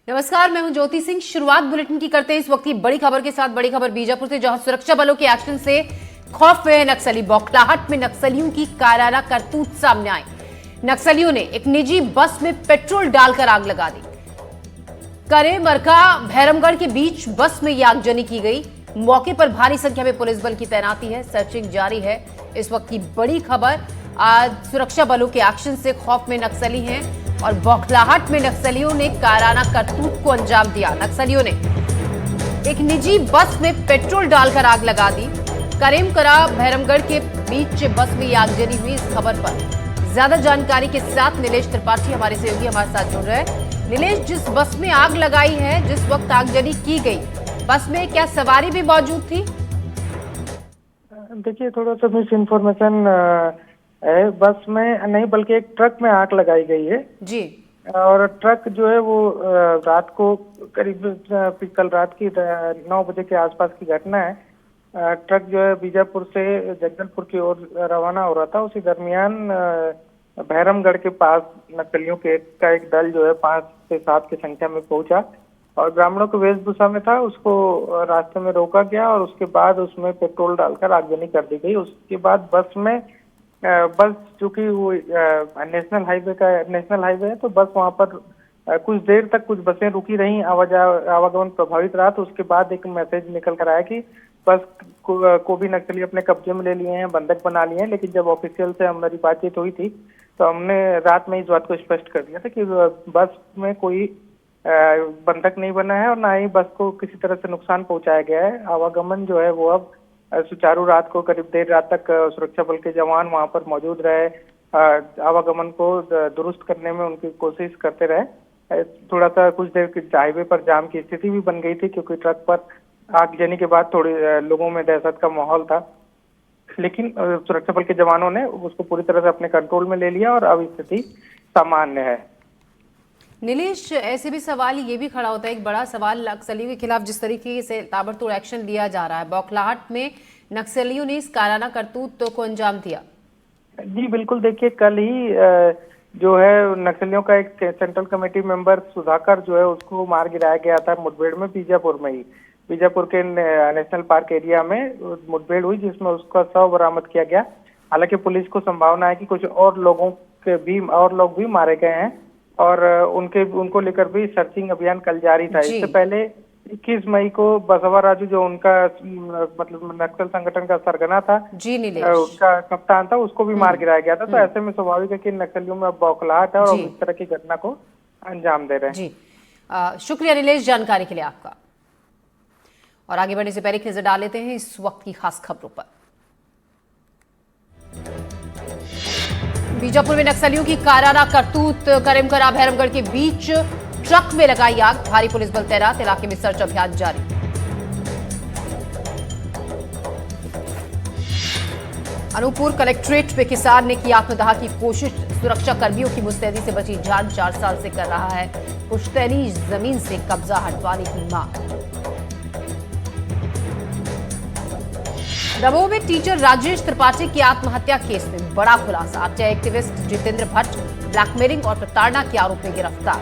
नमस्कार, मैं हूं ज्योति सिंह। शुरुआत बुलेटिन की करते हैं इस वक्त की बड़ी खबर के साथ। बड़ी खबर बीजापुर से, जहां सुरक्षा बलों के एक्शन से खौफ में है नक्सली। बौखलाहट में नक्सलियों की कायराना करतूत सामने आई। नक्सलियों ने एक निजी बस में पेट्रोल डालकर आग लगा दी। करे मरका भैरमगढ़ के बीच बस में यह आगजनी की गई। मौके पर भारी संख्या में पुलिस बल की तैनाती है, सर्चिंग जारी है। इस वक्त की बड़ी खबर, आज सुरक्षा बलों के एक्शन से खौफ में नक्सली हैं और बौखलाहट में नक्सलियों ने कायराना करतूत को अंजाम दिया। नक्सलियों ने एक निजी बस में पेट्रोल डालकर आग लगा दी। करेमकरा भैरमगढ़ के बीच बस में यह आगजनी हुई। इस खबर पर ज्यादा जानकारी के साथ नीलेश त्रिपाठी हमारे सहयोगी हमारे साथ जुड़ रहे हैं। नीलेश, जिस बस में आग लगाई है, जिस वक्त आगजनी की गई, बस में क्या सवारी भी मौजूद थी? देखिए, थोड़ा सा मिस इन्फॉर्मेशन है। बस में नहीं बल्कि एक ट्रक में आग लगाई गई है जी। और ट्रक जो है वो रात को करीब कल रात की 9 बजे के आसपास की घटना है। ट्रक जो है बीजापुर से जगदलपुर की ओर रवाना हो रहा था। उसी दरमियान भैरमगढ़ के पास नक्सलियों का एक दल जो है 5 से 7 की संख्या में पहुंचा और ग्रामीणों के वेशभूषा में था। उसको रास्ते में रोका गया और उसके बाद उसमें पेट्रोल डालकर आगजनी कर दी गई। उसके बाद बस चूंकि वो नेशनल हाईवे है, तो बस वहां पर कुछ देर तक कुछ बसें रुकी रहीं, आवागमन प्रभावित रहा। तो उसके बाद एक मैसेज निकल कर आया कि बस को भी नक्सली अपने कब्जे में ले लिए हैं, बंधक बना लिए हैं। लेकिन जब ऑफिशियल से हमारी बातचीत हुई थी तो हमने रात में इस बात को स्पष्ट कर दिया था कि बस में कोई बंधक नहीं बना है और ना ही बस को किसी तरह से नुकसान पहुंचाया गया है। आवागमन जो है वो अब सुचारू, रात को करीब देर रात तक सुरक्षा बल के जवान वहां पर मौजूद रहे, आवागमन को दुरुस्त करने में उनकी कोशिश करते रहे। थोड़ा सा कुछ देर हाईवे पर जाम की स्थिति भी बन गई थी क्योंकि ट्रक पर आगजनी के बाद थोड़ी लोगों में दहशत का माहौल था। लेकिन सुरक्षा बल के जवानों ने उसको पूरी तरह से अपने कंट्रोल में ले लिया और अब स्थिति सामान्य है। नीलेश, ऐसे भी सवाल ये भी खड़ा होता है, एक बड़ा सवाल, नक्सलियों के खिलाफ जिस तरीके से ताबड़तोड़ एक्शन लिया जा रहा है, बौखलाहट में नक्सलियों ने इस कायराना करतूत को अंजाम दिया। जी बिल्कुल, देखिए कल ही जो है नक्सलियों का एक सेंट्रल कमेटी मेंबर सुधाकर जो है उसको मार गिराया गया था मुठभेड़ में। बीजापुर के नेशनल पार्क एरिया में मुठभेड़ हुई जिसमें उसका शव बरामद किया गया। हालांकि पुलिस को संभावना है कि कुछ और लोग भी मारे गए हैं और उनको लेकर भी सर्चिंग अभियान कल जारी था। इससे पहले 21 मई को बसवा राजू, जो उनका मतलब नक्सल संगठन का सरगना था, जी नीलेश, उसका कप्तान था, उसको भी मार गिराया गया था। तो ऐसे में स्वाभाविक है कि नक्सलियों में अब बौखलाहट है और इस तरह की घटना को अंजाम दे रहे हैं। जी शुक्रिया नीलेश जानकारी के लिए आपका। और आगे बढ़ने से पहले एक नजर डाल लेते हैं इस वक्त की खास खबरों पर। बीजापुर में नक्सलियों की कायराना करतूत। करीमकरा भैरमगढ़ के बीच ट्रक में लगाई आग, भारी पुलिस बल तैनात, इलाके में सर्च अभियान जारी। अनूपपुर कलेक्ट्रेट में किसान ने की आत्मदाह की कोशिश। सुरक्षा कर्मियों की मुस्तैदी से बची जान, 4 साल से कर रहा है पुश्तैनी जमीन से कब्जा हटवाने की मांग। दमोह में टीचर राजेश त्रिपाठी की आत्महत्या केस में बड़ा खुलासा। RTI activist Jitendra Bhatt blackmailing और प्रताड़ना के आरोप में गिरफ्तार।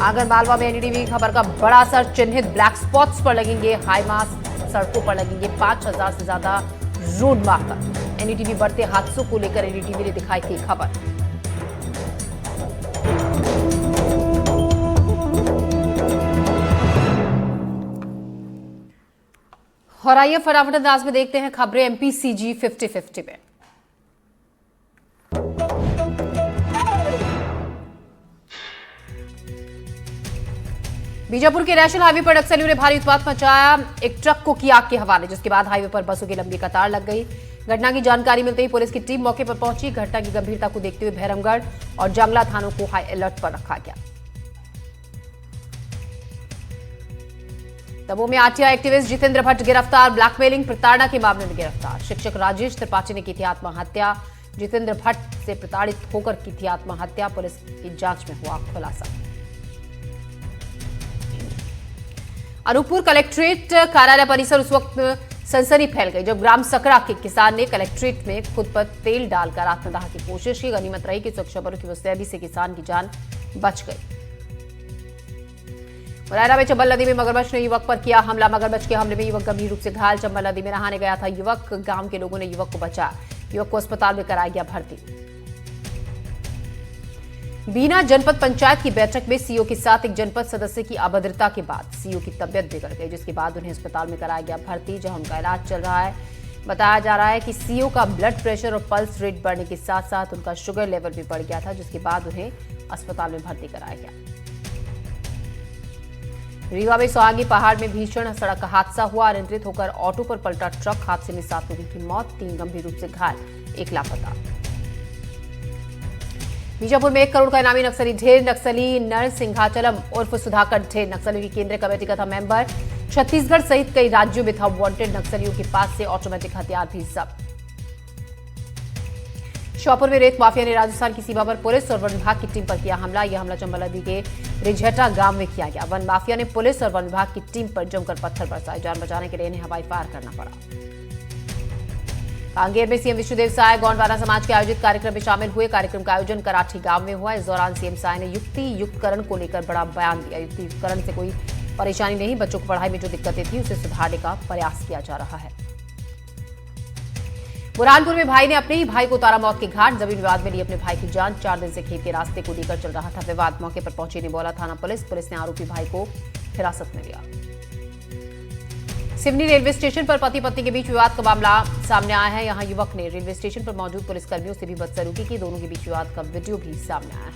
आगरमालवा में एनडीटीवी खबर का बड़ा असर। चिन्हित ब्लैक स्पॉट्स पर लगेंगे हाई मास्क, सड़कों पर लगेंगे 5000 से ज्यादा रोड मार्कर। एनडीटीवी बढ़ते हादसों को लेकर एनडीटीवी ने दिखाई थी खबर। और आइए फटाफट अंदाज में देखते हैं खबरें एमपीसीजी 50-50 में। बीजापुर के नेशनल हाईवे पर नक्सलियों ने भारी उत्पात मचाया। एक ट्रक को किया आग के हवाले, जिसके बाद हाईवे पर बसों की लंबी कतार लग गई। घटना की जानकारी मिलते ही पुलिस की टीम मौके पर पहुंची। घटना की गंभीरता को देखते हुए भैरमगढ़ और जंगला थानों को हाई अलर्ट पर रखा गया। दमोह में आरटीआई एक्टिविस्ट जितेंद्र भट्ट गिरफ्तार, ब्लैकमेलिंग प्रताड़ना के मामले में गिरफ्तार। शिक्षक राजेश त्रिपाठी ने की थी आत्महत्या। जितेंद्र भट्ट से प्रताड़ित होकर की थी आत्महत्या। पुलिस की जांच में हुआ खुलासा। अनूपपुर कलेक्ट्रेट कार्यालय परिसर उस वक्त सनसनी फैल गई जब ग्राम सकरा के किसान ने कलेक्ट्रेट में खुद पर तेल डालकर आत्मदाह की कोशिश की। गनीमत रही कि सुरक्षा बलों की मुस्तैदी से किसान की जान बच गई। मुरैना में चंबल नदी में मगरमच्छ ने युवक पर किया हमला। मगरमच्छ के हमले में युवक गंभीर रूप से घायल। चंबल नदी में नहाने गया था युवक। गांव के लोगों ने युवक को बचाया। युवक को अस्पताल में कराया गया भर्ती। बीना जनपद पंचायत की बैठक में सीईओ के साथ एक जनपद सदस्य की अभद्रता के बाद सीईओ की तबियत बिगड़ गई, जिसके बाद उन्हें अस्पताल में कराया गया भर्ती, जहां उनका इलाज चल रहा है। बताया जा रहा है कि सीईओ का ब्लड प्रेशर और पल्स रेट बढ़ने के साथ साथ उनका शुगर लेवल भी बढ़ गया था, जिसके बाद उन्हें अस्पताल में भर्ती कराया गया। रीवा में सोहागी पहाड़ में भीषण सड़क हादसा हुआ। अनियंत्रित होकर ऑटो पर पलटा ट्रक। हादसे में 7 लोगों की मौत, 3 गंभीर रूप से घायल, 1 लापता। बीजापुर में 1 करोड़ का इनामी नक्सली ढेर। नक्सली नरसिंहाचलम उर्फ सुधाकर ढेर नक्सलियों की केंद्रीय कमेटी का था मेंबर। छत्तीसगढ़ सहित कई राज्यों में था वांटेड। नक्सलियों के पास से ऑटोमेटिक हथियार भी जब्त। श्योपुर में रेत माफिया ने राजस्थान की सीमा पर पुलिस और वन विभाग की टीम पर किया हमला। यह हमला चंबल नदी के रिझटा गांव में किया गया। वन माफिया ने पुलिस और वन विभाग की टीम पर जमकर पत्थर बरसाए। जान बचाने के लिए इन्हें हवाई फायर करना पड़ा। कांगेर में सीएम विष्णुदेव साय गोंडवाना समाज के आयोजित कार्यक्रम में शामिल हुए। कार्यक्रम का आयोजन कराठी गांव में हुआ। इस दौरान सीएम साय ने युक्ति युक्तकरण को लेकर बड़ा बयान दिया। युक्ति युक्तकरण से कोई परेशानी नहीं, बच्चों को पढ़ाई में जो दिक्कतें थी उसे सुधारने का प्रयास किया जा रहा है। बुरहानपुर में भाई ने अपने ही भाई को उतारा मौत के घाट। जमीन विवाद में ली अपने भाई की जान। 4 दिन से खेत के रास्ते को लेकर चल रहा था विवाद। मौके पर पहुंची निबोला थाना पुलिस ने आरोपी भाई को हिरासत में लिया। सिवनी रेलवे स्टेशन पर पति पत्नी के बीच विवाद का मामला सामने आया है। यहां युवक ने रेलवे स्टेशन पर मौजूद पुलिसकर्मियों से भी बदसलूकी की। दोनों के बीच विवाद का वीडियो भी सामने आया है।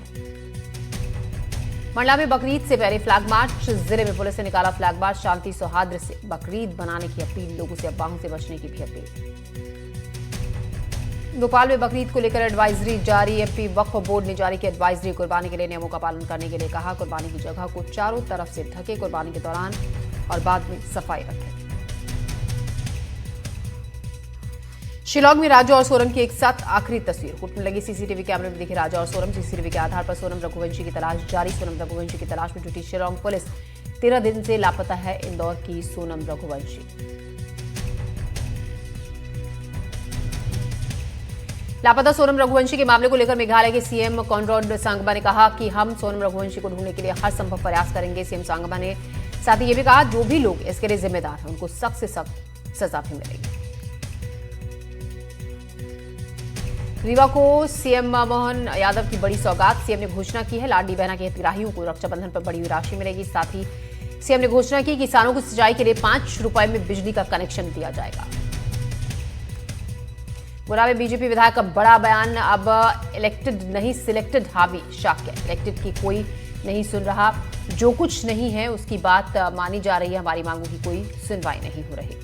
मंडला में बकरीद से पहले फ्लैग मार्च। जिले में पुलिस ने निकाला फ्लैग मार्च। शांति सौहार्द से बकरीद मनाने की अपील। लोगों से अफवाहों से बचने की भी अपील। भोपाल में बकरीद को लेकर एडवाइजरी जारी। एमपी वक्फ बोर्ड ने जारी की एडवाइजरी। कुर्बानी के लिए नियमों का पालन करने के लिए कहा। कुर्बानी की जगह को चारों तरफ से ढके। कुर्बानी के दौरान और बाद में सफाई रखें। शिलांग में राजा और सोनम की एक साथ आखिरी तस्वीर। कोर्ट में लगी सीसीटीवी कैमरे में दिखे राजा और सोनम। सीसीटीवी के आधार पर सोनम रघुवंशी की तलाश जारी। सोनम रघुवंशी की तलाश में जुटी शिलांग पुलिस। 13 दिन से लापता है इंदौर की सोनम रघुवंशी। लापता सोनम रघुवंशी के मामले को लेकर मेघालय के सीएम कॉनराड सांगमा ने कहा कि हम सोनम रघुवंशी को ढूंढने के लिए हर संभव प्रयास करेंगे। सीएम सांगमा ने साथ ही ये भी कहा जो भी लोग इसके लिए जिम्मेदार हैं उनको सख्त से सख्त सजा भी मिलेगी। रीवा को सीएम मोहन यादव की बड़ी सौगात। सीएम ने घोषणा की है लाडली बहना के हितग्राहियों को रक्षाबंधन पर बड़ी राशि मिलेगी। साथ ही सीएम ने घोषणा की किसानों को सिंचाई के लिए 5 रुपए में बिजली का कनेक्शन दिया जाएगा। गुना में बीजेपी विधायक का बड़ा बयान। अब इलेक्टेड नहीं सिलेक्टेड हावी शाक्य। इलेक्टेड की कोई नहीं सुन रहा। जो कुछ नहीं है उसकी बात मानी जा रही है। हमारी मांगों की कोई सुनवाई नहीं हो रही।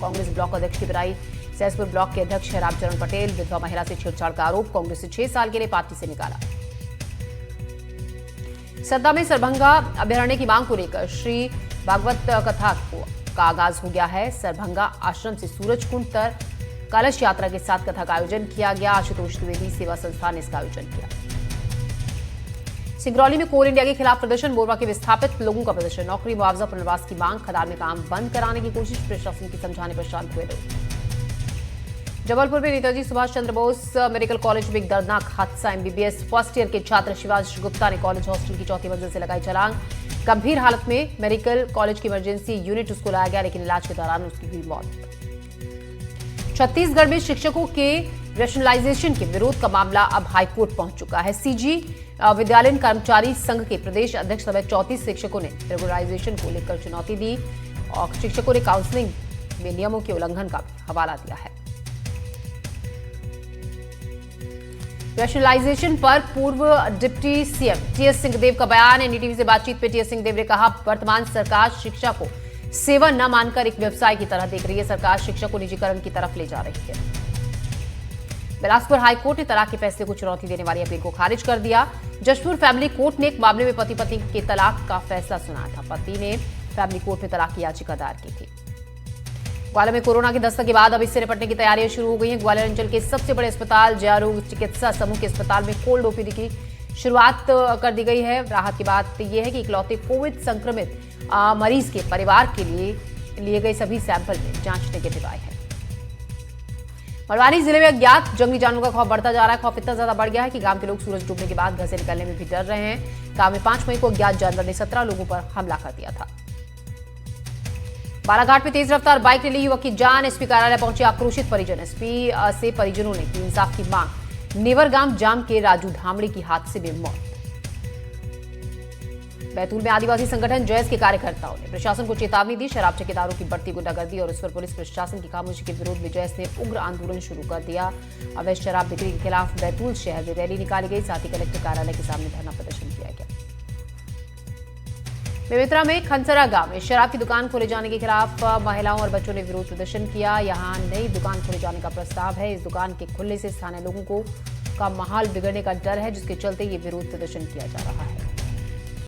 कांग्रेस ब्लॉक अध्यक्ष की पिटाई। सहसपुर ब्लॉक के अध्यक्ष है रामचरण पटेल। विधवा महिला से छेड़छाड़ का आरोप। कांग्रेस से 6 साल के लिए पार्टी से निकाला। सत्ता में सरभंगा अभयारण्य की मांग को लेकर श्री भागवत कथा का आगाज हो गया है। सरभंगा आश्रम से सूरजकुंड तक कलश यात्रा के साथ कथा का आयोजन किया गया। आशुतोष द्विवेदी सेवा संस्थान ने इसका आयोजन किया। सिंगरौली में कोल इंडिया के खिलाफ प्रदर्शन। बोरवा के विस्थापित लोगों का प्रदर्शन। नौकरी मुआवजा पुनर्वास की मांग। खदान में काम बंद कराने की कोशिश। प्रशासन की समझाने पर शांत हुए लोग। जबलपुर में नेताजी सुभाष चंद्र बोस मेडिकल कॉलेज में एक दर्दनाक हादसा। एमबीबीएस फर्स्ट ईयर के छात्र शिवाज गुप्ता ने कॉलेज हॉस्टल की 4थी मंजिल से लगाई छलांग। गंभीर हालत में मेडिकल कॉलेज की इमरजेंसी यूनिट उसको लाया गया, लेकिन इलाज के दौरान उसकी हुई मौत। छत्तीसगढ़ में शिक्षकों के रैशनलाइजेशन के विरोध का मामला अब हाईकोर्ट पहुंच चुका है। सीजी विद्यालयन कर्मचारी संघ के प्रदेश अध्यक्ष समेत 34 शिक्षकों ने रेगुलराइजेशन को लेकर चुनौती दी और शिक्षकों ने काउंसलिंग में नियमों के उल्लंघन का हवाला दिया है। रैशनलाइजेशन पर पूर्व डिप्टी सीएम टीएस सिंहदेव का बयान। एनडीटीवी से बातचीत में टीएस सिंहदेव ने कहा वर्तमान सरकार शिक्षा को सेवा न मानकर एक व्यवसाय की तरह देख रही है। सरकार शिक्षा को निजीकरण की तरफ ले जा रही है। बिलासपुर हाईकोर्ट ने तलाक के फैसले को चुनौती देने वाली अपील को खारिज कर दिया। जशपुर फैमिली कोर्ट ने एक मामले में पति पत्नी के तलाक का फैसला सुनाया था। पति ने फैमिली कोर्ट में तलाक की याचिका दायर की थी। ग्वालियर में कोरोना की दस्तक के बाद अब इससे निपटने की तैयारियां शुरू हो गई हैं। ग्वालियर अंचल के सबसे बड़े अस्पताल जयारोग चिकित्सा समूह के अस्पताल में कोल्ड ओपीडी की शुरुआत कर दी गई है। राहत की बात यह है कि इकलौते कोविड संक्रमित मरीज के परिवार के लिए लिए गए सभी सैंपल में जांच नेगेटिव आई है। बड़वानी जिले में अज्ञात जंगली जानवरों का खौफ बढ़ता जा रहा है। खौफ इतना ज्यादा बढ़ गया है कि गांव के लोग सूरज डूबने के बाद घर से निकलने में भी डर रहे हैं। गांव में 5 मई को अज्ञात जानवर ने 17 लोगों पर हमला कर दिया था। बालाघाट में तेज रफ्तार बाइक ने ली युवक की जान। एसपी कार्यालय पहुंचे आक्रोशित परिजन। एसपी से परिजनों ने की इंसाफ की मांग। नेवरगाम जाम के राजू धामड़े की हादसे में मौत। बैतूल में आदिवासी संगठन जैस के कार्यकर्ताओं ने प्रशासन को चेतावनी दी। शराब ठेकेदारों की बढ़ती गुंडागर्दी और उस पर पुलिस प्रशासन की खामोशी के विरोध में जैस ने उग्र आंदोलन शुरू कर दिया। अवैध शराब बिक्री के खिलाफ बैतूल शहर में रैली निकाली गई। साथ ही कलेक्टर कार्यालय के सामने धरना प्रदर्शन किया गया। बेमेतरा में खनसरा गांव में शराब की दुकान खोले जाने के खिलाफ महिलाओं और बच्चों ने विरोध प्रदर्शन किया। यहां नई दुकान खोले जाने का प्रस्ताव है। इस दुकान के खुलने से स्थानीय लोगों का माहौल बिगड़ने का डर है, जिसके चलते ये विरोध प्रदर्शन किया जा रहा है।